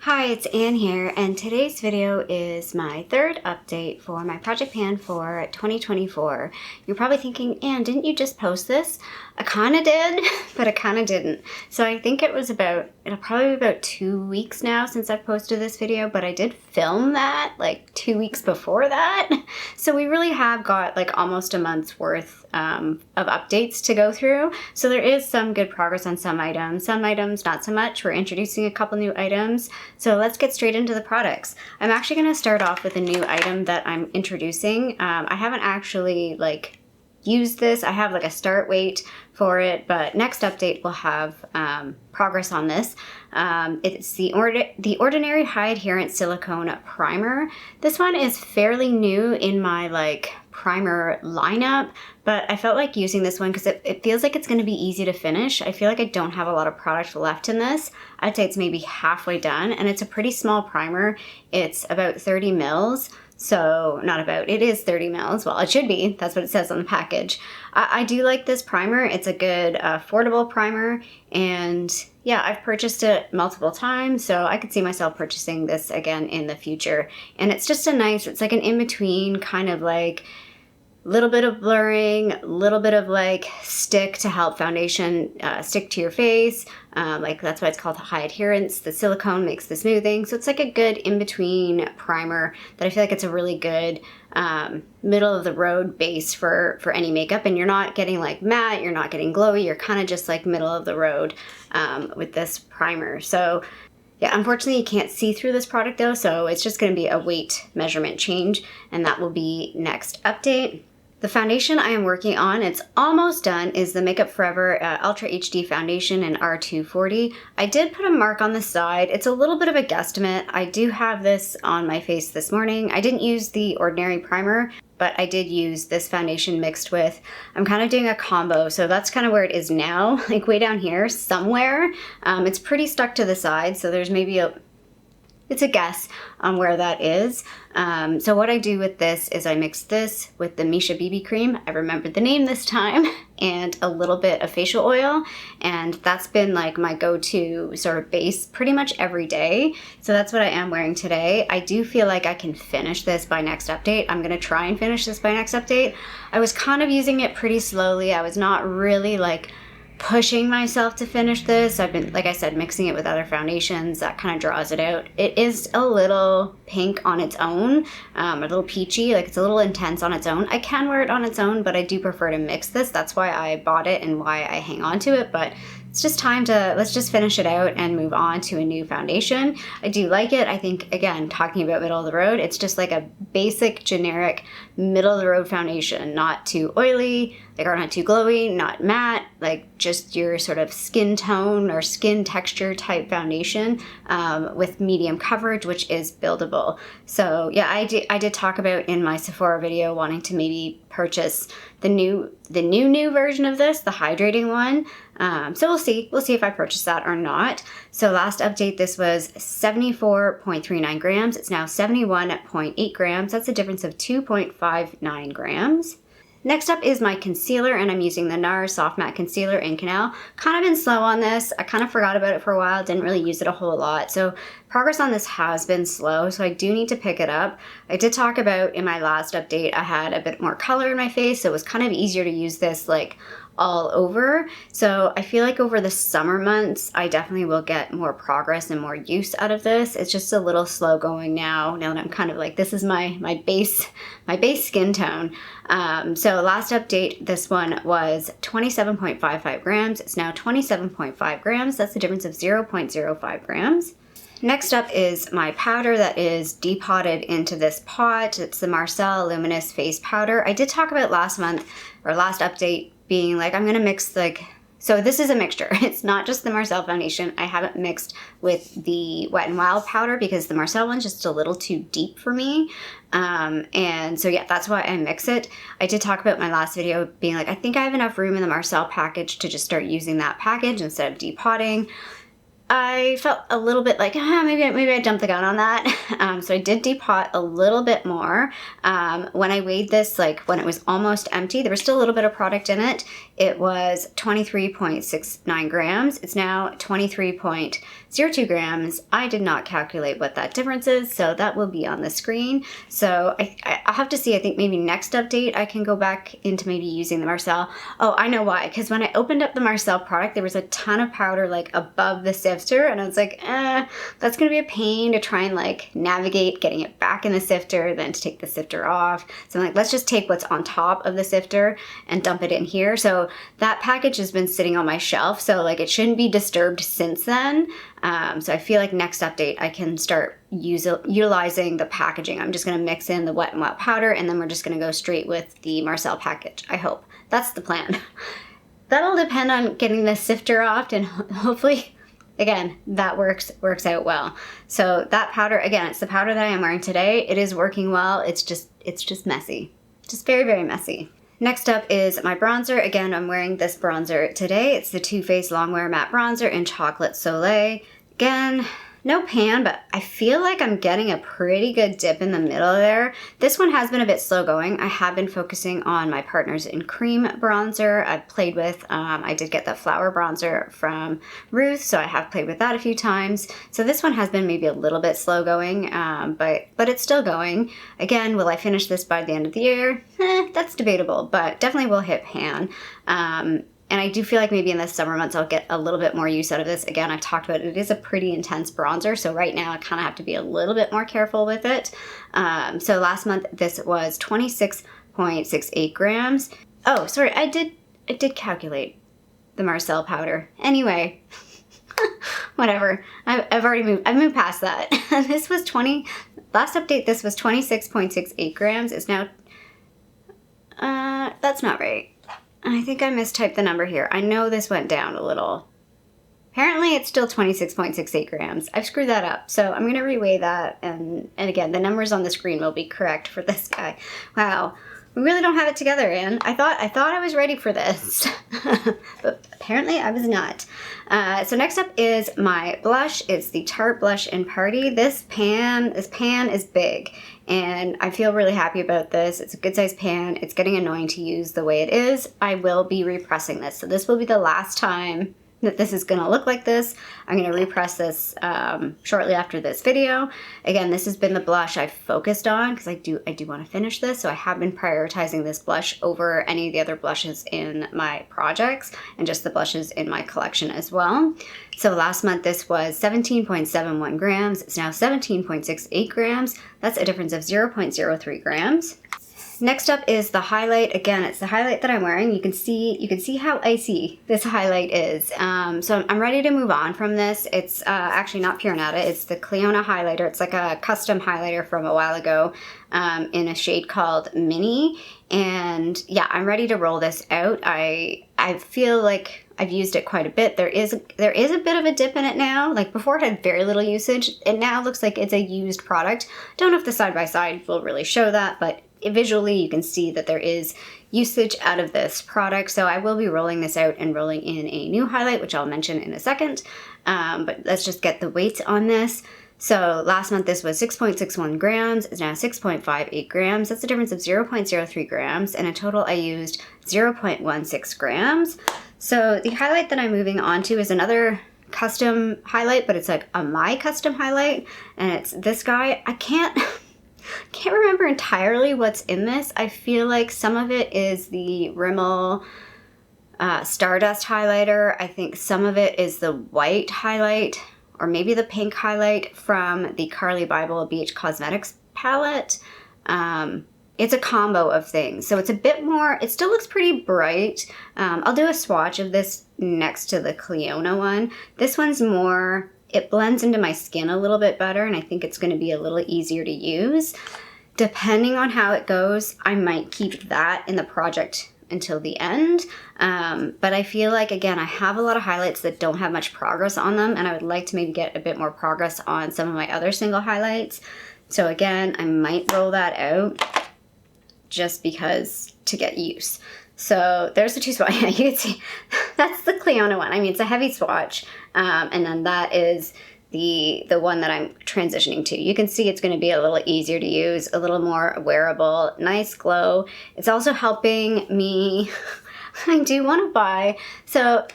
Hi, it's Anne here, and today's video is my third update for my project pan for 2024. You're probably thinking, Anne, didn't you just post this? I kinda did, but I kinda didn't. So I think it'll probably be about 2 weeks now since I've posted this video, but I did film that like 2 weeks before that. So we really have got like almost a month's worth of updates to go through. So there is some good progress on some items not so much. We're introducing a couple new items. So let's get straight into the products. I'm actually going to start off with a new item that I'm introducing. I haven't actually used this. I have a start weight for it, but next update will have progress on this. It's the Ordinary High Adherence Silicone Primer. This one is fairly new in my primer lineup, but I felt like using this one because it feels like it's going to be easy to finish. I feel like I don't have a lot of product left in this. I'd say it's maybe halfway done, and it's a pretty small primer. It's about 30 mils. So it is 30 mils. Well, it should be. That's what it says on the package. I do like this primer. It's a good affordable primer, and yeah, I've purchased it multiple times, so I could see myself purchasing this again in the future. And it's just it's like an in-between kind of little bit of blurring, little bit of stick to help foundation stick to your face. That's why it's called high adherence. The silicone makes the smoothing. So it's like a good in-between primer that I feel like it's a really good middle of the road base for any makeup. And you're not getting matte, you're not getting glowy, you're kind of just middle of the road with this primer. So yeah, unfortunately you can't see through this product though, so it's just going to be a weight measurement change, and that will be next update. The foundation I am working on, it's almost done, is the Makeup Forever Ultra HD Foundation in R240. I did put a mark on the side. It's a little bit of a guesstimate. I do have this on my face this morning. I didn't use the Ordinary Primer, but I did use this foundation mixed with, I'm kind of doing a combo, so that's kind of where it is now, way down here somewhere. It's pretty stuck to the side, so there's maybe it's a guess on where that is. So what I do with this is I mix this with the Misha BB cream, I remembered the name this time, and a little bit of facial oil, and that's been my go-to sort of base pretty much every day. So that's what I am wearing today. I do feel like I can finish this by next update. I'm gonna try and finish this by next update. I was kind of using it pretty slowly. I was not really pushing myself to finish this. I've been, like I said, mixing it with other foundations. That kind of draws it out. It is a little pink on its own, a little peachy, it's a little intense on its own. I can wear it on its own, but I do prefer to mix this. That's why I bought it and why I hang on to it, but it's just time to, let's just finish it out and move on to a new foundation. I do like it. I think, again, talking about middle of the road, it's just a basic, generic, middle of the road foundation. Not too oily, or not too glowy, not matte, just your sort of skin tone or skin texture type foundation with medium coverage, which is buildable. So yeah, I did talk about in my Sephora video wanting to maybe purchase the new version of this, the hydrating one. So we'll see if I purchase that or not. So last update, this was 74.39 grams. It's now 71.8 grams. That's a difference of 2.59 grams. Next up is my concealer, and I'm using the NARS Soft Matte Concealer in Cannelle. Kind of been slow on this. I kind of forgot about it for a while, didn't really use it a whole lot. So progress on this has been slow, so I do need to pick it up. I did talk about in my last update, I had a bit more color in my face, so it was kind of easier to use this all over. So I feel like over the summer months, I definitely will get more progress and more use out of this. It's just a little slow going now that I'm kind of this is my base skin tone. So last update, this one was 27.55 grams. It's now 27.5 grams. That's the difference of 0.05 grams. Next up is my powder that is depotted into this pot. It's the Marcelle Luminous Face Powder. I did talk about last update being I'm gonna mix so this is a mixture. It's not just the Marcelle foundation. I haven't mixed with the Wet n Wild powder because the Marcelle one's just a little too deep for me. And so yeah, that's why I mix it. I did talk about my last video being I think I have enough room in the Marcelle package to just start using that package instead of depotting. I felt a little bit maybe I jumped the gun on that. So I did depot a little bit more. When I weighed this, when it was almost empty, there was still a little bit of product in it. it was 23.69 grams. It's now 23.02 grams. I did not calculate what that difference is, so that will be on the screen. So I'll have to see. I think maybe next update I can go back into maybe using the Marcelle. Oh, I know why. Because when I opened up the Marcelle product, there was a ton of powder like above the sifter, and I was like, that's gonna be a pain to try and like navigate getting it back in the sifter, then to take the sifter off. So I'm like, let's just take what's on top of the sifter and dump it in here. So that package has been sitting on my shelf, so like it shouldn't be disturbed since then. So I feel like next update I can start utilizing the packaging. I'm just going to mix in the Wet n Wild powder, and then we're just going to go straight with the Marcelle package. I hope. That's the plan. That'll depend on getting the sifter off, and hopefully, again, that works out well. So that powder, again, it's the powder that I am wearing today. It is working well. It's just messy. Just very, very messy. Next up is my bronzer. Again, I'm wearing this bronzer today. It's the Too Faced Longwear Matte Bronzer in Chocolate Soleil. Again, no pan, but I feel like I'm getting a pretty good dip in the middle there. This one has been a bit slow going. I have been focusing on my Partners in Cream bronzer. I've played with, I did get the Flower bronzer from Ruth, so I have played with that a few times. So this one has been maybe a little bit slow going, but it's still going. Again, will I finish this by the end of the year? That's debatable, but definitely will hit pan. And I do feel like maybe in the summer months I'll get a little bit more use out of this. Again, I've talked about it. It is a pretty intense bronzer, so right now I kind of have to be a little bit more careful with it. So last month this was 26.68 grams. Oh, sorry, I did calculate the Marcelle powder. Anyway, whatever. I've already moved. I've moved past that. This was last update. This was 26.68 grams. It's now. That's not right. I think I mistyped the number here. I know this went down a little. Apparently it's still 26.68 grams. I've screwed that up. So I'm going to reweigh that. And again, the numbers on the screen will be correct for this guy. Wow. We really don't have it together, Anne. I thought I was ready for this. But apparently I was not. So next up is my blush. It's the Tarte blush in Party. This pan is big, and I feel really happy about this. It's a good size pan. It's getting annoying to use the way it is. I will be repressing this. So this will be the last time that this is going to look like this. I'm going to repress this shortly after this video. Again, this has been the blush I've focused on because I do want to finish this. So I have been prioritizing this blush over any of the other blushes in my projects and just the blushes in my collection as well. So last month this was 17.71 grams. It's now 17.68 grams. That's a difference of 0.03 grams. Next up is the highlight. Again, it's the highlight that I'm wearing. You can see how icy this highlight is. So I'm ready to move on from this. It's actually not Clionadh. It's the Clionadh highlighter. It's like a custom highlighter from a while ago in a shade called Mini. And yeah, I'm ready to roll this out. I feel like I've used it quite a bit. There is a bit of a dip in it now. Like before it had very little usage. It now looks like it's a used product. Don't know if the side-by-side will really show that, but visually you can see that there is usage out of this product. So I will be rolling this out and rolling in a new highlight, which I'll mention in a second. But let's just get the weights on this. So last month this was 6.61 grams. It's now 6.58 grams. That's a difference of 0.03 grams. And in total I used 0.16 grams. So the highlight that I'm moving on to is another custom highlight, but it's like a my custom highlight. And it's this guy. I can't remember entirely what's in this. I feel like some of it is the Rimmel Stardust highlighter. I think some of it is the white highlight, or maybe the pink highlight from the Carly Bible BH Cosmetics palette. It's a combo of things. So it's a bit more, it still looks pretty bright. I'll do a swatch of this next to the Clionadh one. This one's more, it blends into my skin a little bit better, and I think it's going to be a little easier to use. Depending on how it goes, I might keep that in the project until the end. But I feel like, again, I have a lot of highlights that don't have much progress on them, and I would like to maybe get a bit more progress on some of my other single highlights. So again, I might roll that out just because to get use. So there's the two swatches. You can see that's the Clionadh one. I mean, it's a heavy swatch. And then that is the one that I'm transitioning to. You can see it's going to be a little easier to use, a little more wearable, nice glow. It's also helping me I do want to buy, so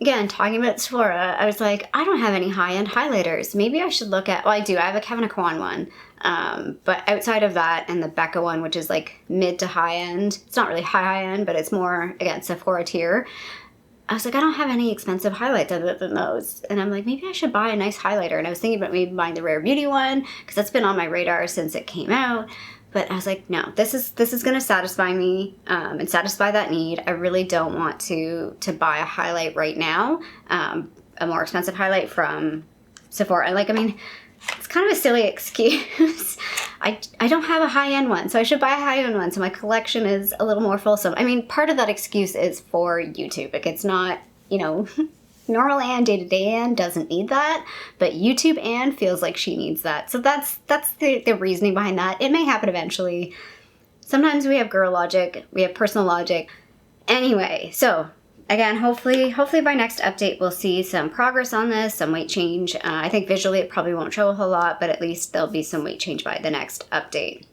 again, talking about Sephora, I was like, I don't have any high-end highlighters. Maybe I should look at, well, I do, I have a Kevin Aquan one. But outside of that and the Becca one, which is like mid to high end, it's not really high end, but it's more, again, Sephora tier. I was like, I don't have any expensive highlights other than those. And I'm like, maybe I should buy a nice highlighter. And I was thinking about maybe buying the Rare Beauty one, because that's been on my radar since it came out. But I was like, no, this is going to satisfy me and satisfy that need. I really don't want to buy a highlight right now, a more expensive highlight from Sephora. I mean, it's kind of a silly excuse. I don't have a high-end one, so I should buy a high-end one so my collection is a little more fulsome. I mean, part of that excuse is for YouTube. Like, it's not, you know, normal Anne, day-to-day Anne doesn't need that, but YouTube Anne feels like she needs that. So that's the reasoning behind that. It may happen eventually. Sometimes we have girl logic, we have personal logic. Anyway, so again, hopefully by next update we'll see some progress on this, some weight change. I think visually it probably won't show a whole lot, but at least there'll be some weight change by the next update.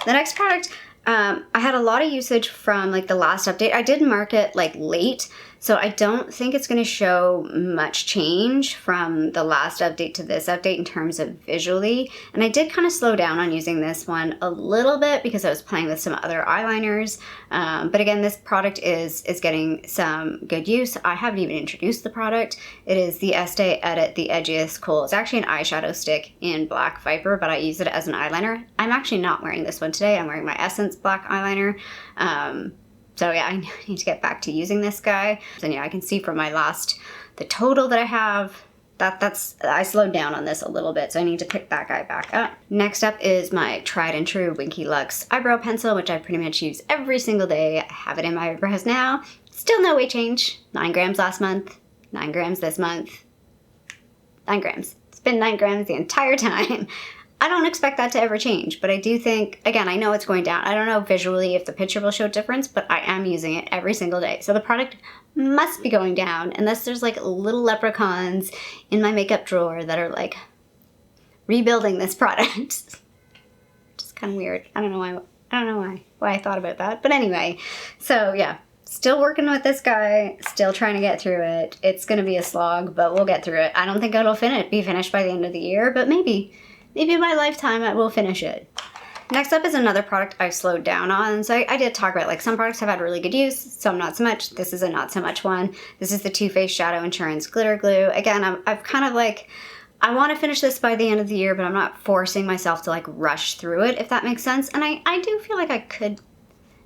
The next product, I had a lot of usage from like the last update. I did mark it like late, so I don't think it's going to show much change from the last update to this update in terms of visually. And I did kind of slow down on using this one a little bit because I was playing with some other eyeliners. But again, this product is getting some good use. I haven't even introduced the product. It is the Estee Edit the Edgiest Kohl. It's actually an eyeshadow stick in Black Viper, but I use it as an eyeliner. I'm actually not wearing this one today. I'm wearing my Essence black eyeliner. So yeah, I need to get back to using this guy. And yeah, I can see from my the total that I have, I slowed down on this a little bit, so I need to pick that guy back up. Next up is my tried and true Winky Luxe eyebrow pencil, which I pretty much use every single day. I have it in my eyebrows now. Still no weight change. 9 grams last month, 9 grams this month, 9 grams. It's been 9 grams the entire time. I don't expect that to ever change, but I do think, again, I know it's going down. I don't know visually if the picture will show a difference, but I am using it every single day. So the product must be going down unless there's like little leprechauns in my makeup drawer that are like rebuilding this product. Just kind of weird. I don't know why I thought about that. But anyway, so yeah, still working with this guy, still trying to get through it. It's going to be a slog, but we'll get through it. I don't think it'll be finished by the end of the year, but maybe in my lifetime I will finish it. Next up is another product I've slowed down on. So I did talk about like some products have had really good use, some not so much. This is a not so much one. This is the Too Faced Shadow Insurance Glitter Glue. Again, I've kind of like, I want to finish this by the end of the year, but I'm not forcing myself to like rush through it, if that makes sense. And I do feel like I could,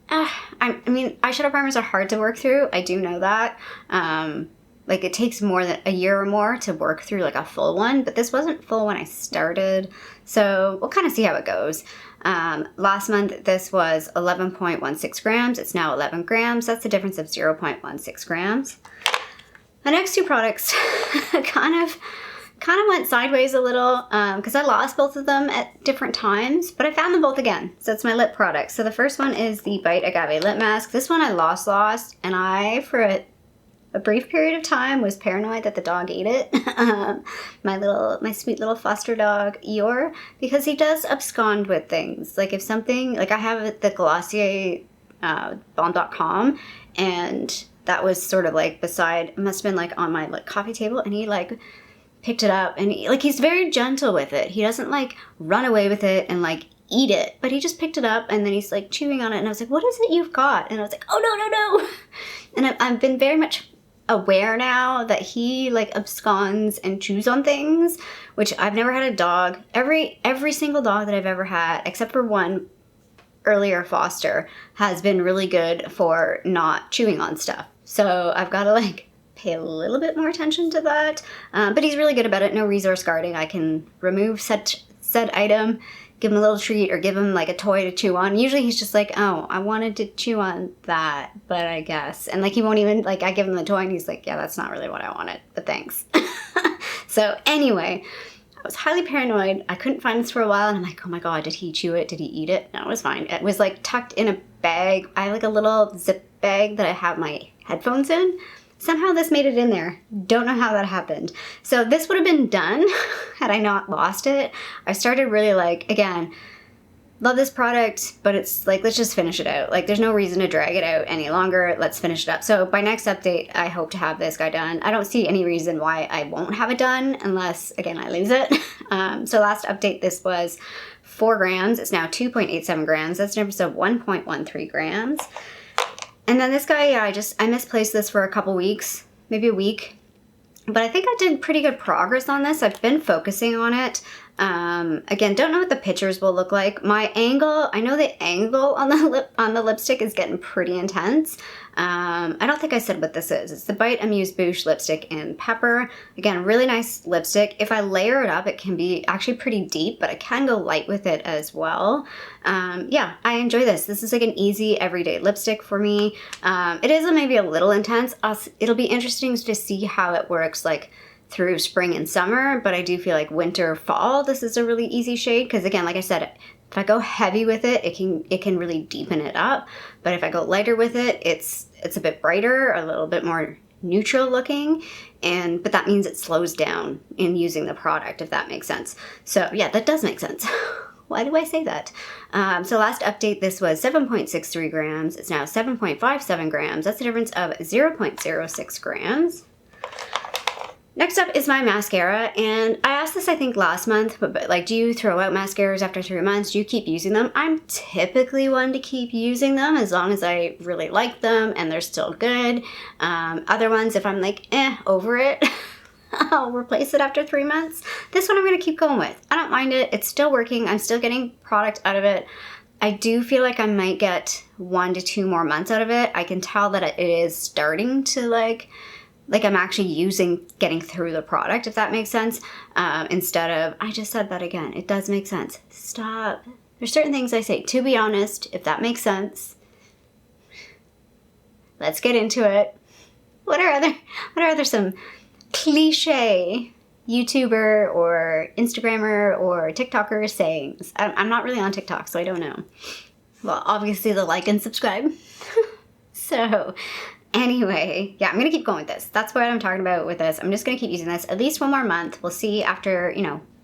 I mean, eyeshadow primers are hard to work through. I do know that. Like it takes more than a year or more to work through like a full one, but this wasn't full when I started. So we'll kind of see how it goes. Last month, this was 11.16 grams. It's now 11 grams. That's a difference of 0.16 grams. The next two products kind of went sideways a little because I lost both of them at different times, but I found them both again. So it's my lip products. So the first one is the Bite Agave Lip Mask. This one I lost, and I, for a brief period of time, was paranoid that the dog ate it. My sweet little foster dog, Eeyore, because he does abscond with things. Like if something, like I have the Glossier Balm.com, and that was sort of like beside, it must have been like on my like coffee table, and he like picked it up, and he's very gentle with it. He doesn't like run away with it and like eat it, but he just picked it up, and then he's like chewing on it, and I was like, what is it you've got? And I was like, oh no. And I've been very much aware now that he like absconds and chews on things, which I've never had a dog. Every single dog that I've ever had, except for one earlier foster, has been really good for not chewing on stuff. So I've got to like pay a little bit more attention to that. But he's really good about it. No resource guarding. I can remove said item, give him a little treat, or give him like a toy to chew on. Usually he's just like, oh, I wanted to chew on that, but I guess. And like he won't even, like I give him the toy and he's like, yeah, that's not really what I wanted, but thanks. So anyway, I was highly paranoid. I couldn't find this for a while, and I'm like, oh my God, did he chew it? Did he eat it? No, it was fine. It was like tucked in a bag. I have like a little zip bag that I have my headphones in. Somehow this made it in there. Don't know how that happened. So this would have been done had I not lost it. I started really like, again, love this product, but it's like, let's just finish it out. Like, there's no reason to drag it out any longer. Let's finish it up. So by next update, I hope to have this guy done. I don't see any reason why I won't have it done unless, again, I lose it. So last update, this was 4 grams. It's now 2.87 grams. That's a difference of 1.13 grams. And then this guy, yeah, I misplaced this for a couple weeks, maybe a week. But I think I did pretty good progress on this. I've been focusing on it. Again, don't know what the pictures will look like. My angle, I know the angle on the lipstick is getting pretty intense. I don't think I said what this is. It's the Bite Amuse Bouche lipstick in Pepper. Again, really nice lipstick. If I layer it up, it can be actually pretty deep, but I can go light with it as well. Yeah, I enjoy this. This is like an easy everyday lipstick for me. It is maybe a little intense. It'll be interesting to see how it works like through spring and summer, but I do feel like winter, fall, this is a really easy shade because, again, like I said, if I go heavy with it, it can really deepen it up. But if I go lighter with it, it's a bit brighter, a little bit more neutral looking, but that means it slows down in using the product, if that makes sense. So yeah, that does make sense. Why do I say that? So last update, this was 7.63 grams. It's now 7.57 grams. That's a difference of 0.06 grams. Next up is my mascara, and I asked this I think last month, but like, do you throw out mascaras after 3 months? Do you keep using them? I'm typically one to keep using them as long as I really like them and they're still good. Other ones, if I'm like, over it, I'll replace it after 3 months. This one I'm gonna keep going with. I don't mind it, it's still working, I'm still getting product out of it. I do feel like I might get 1 to 2 more months out of it. I can tell that it is starting to like I'm actually getting through the product, if that makes sense, instead of, I just said that again, it does make sense. Stop. There's certain things I say, to be honest, if that makes sense. Let's get into it. What are other some cliche YouTuber or Instagrammer or TikToker sayings? I'm not really on TikTok, so I don't know. Well, obviously the like and subscribe. So anyway, yeah, I'm going to keep going with this. That's what I'm talking about with this. I'm just going to keep using this at least 1 more month. We'll see after,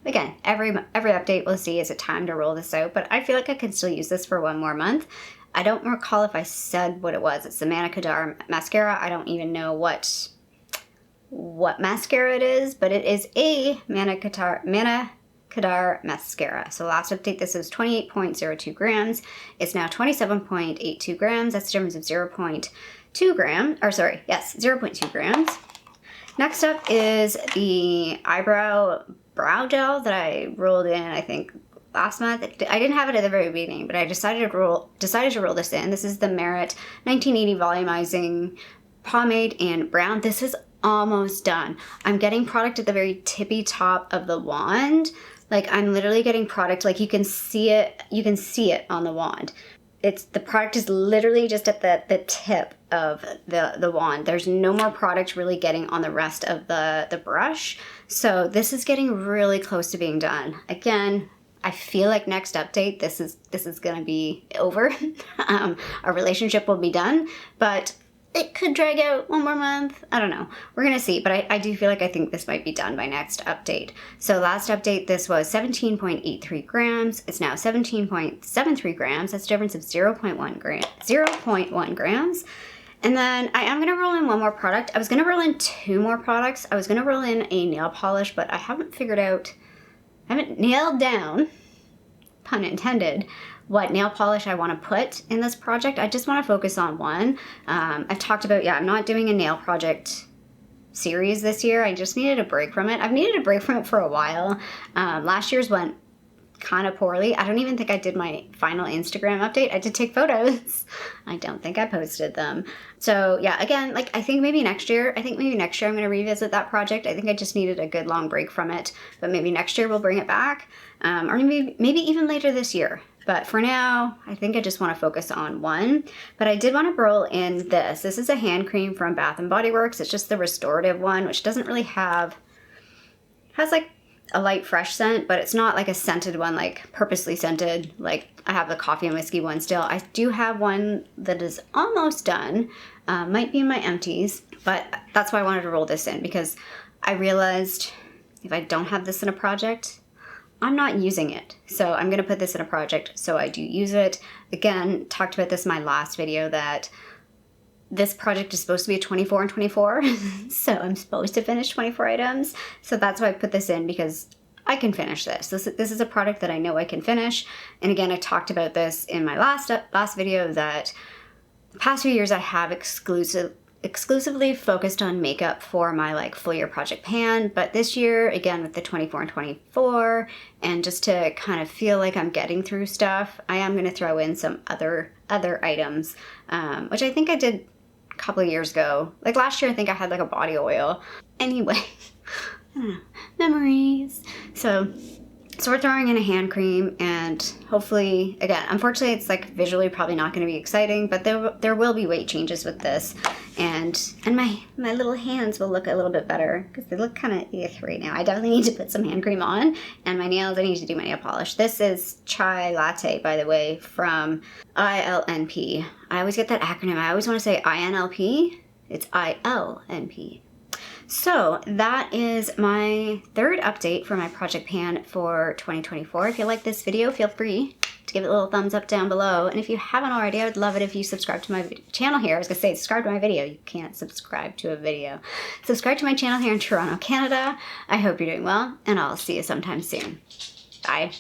again, every update we'll see, is it time to roll this out? But I feel like I can still use this for 1 more month. I don't recall if I said what it was. It's the Manna Kadar mascara. I don't even know what mascara it is, but it is a Manna Kadar mascara. So last update, this is 28.02 grams. It's now 27.82 grams. That's a difference of 0.2 grams. Next up is the eyebrow brow gel that I rolled in, I think, last month. I didn't have it at the very beginning, but I decided to roll this in. This is the Merit 1980 Volumizing Pomade in Brown. This is almost done. I'm getting product at the very tippy top of the wand. Like, I'm literally getting product, like you can see it on the wand. The product is literally just at the tip of the wand. There's no more product really getting on the rest of the brush. So this is getting really close to being done. Again, I feel like next update, this is gonna be over. Our relationship will be done, but it could drag out 1 more month. I don't know. We're gonna see, but I do feel like I think this might be done by next update. So last update, this was 17.83 grams. It's now 17.73 grams. That's a difference of 0.1 grams. And then I am gonna roll in 1 more product. I was gonna roll in 2 more products. I was gonna roll in a nail polish, but I haven't nailed down, pun intended, what nail polish I want to put in this project. I just want to focus on one. I've talked about, I'm not doing a nail project series this year. I just needed a break from it. I've needed a break from it for a while. Last year's went kind of poorly. I don't even think I did my final Instagram update. I did take photos. I don't think I posted them. So yeah, again, like I think maybe next year I'm going to revisit that project. I think I just needed a good long break from it, but maybe next year we'll bring it back. Or maybe even later this year. But for now, I think I just want to focus on one. But I did want to roll in this. This is a hand cream from Bath & Body Works. It's just the restorative one, which doesn't really has like a light fresh scent, but it's not like a scented one, like purposely scented. Like I have the coffee and whiskey one still. I do have one that is almost done. Might be in my empties, but that's why I wanted to roll this in, because I realized if I don't have this in a project, I'm not using it. So I'm gonna put this in a project so I do use it. Again, talked about this in my last video that this project is supposed to be a 24 and 24. So I'm supposed to finish 24 items. So that's why I put this in, because I can finish this. This is a product that I know I can finish. And again, I talked about this in my last video that the past few years I have exclusively focused on makeup for my like full year project pan, but this year, again with the 24 and 24, and just to kind of feel like I'm getting through stuff, I am going to throw in some other items, which I think I did a couple of years ago. Like last year I think I had like a body oil. Anyway, I don't know, memories. So we're throwing in a hand cream, and hopefully, again, unfortunately it's like visually probably not going to be exciting, but there will be weight changes with this, and my little hands will look a little bit better because they look kind of right now. I definitely need to put some hand cream on, and my nails, I need to do my nail polish. This is Chai Latte, by the way, from ILNP. I always get that acronym. I always want to say INLP. It's ILNP. So that is my third update for my project pan for 2024. If you like this video, feel free to give it a little thumbs up down below. And if you haven't already, I would love it if you subscribe to my channel here. I was gonna say subscribe to my video. You can't subscribe to a video. Subscribe to my channel here in Toronto, Canada. I hope you're doing well, and I'll see you sometime soon. Bye.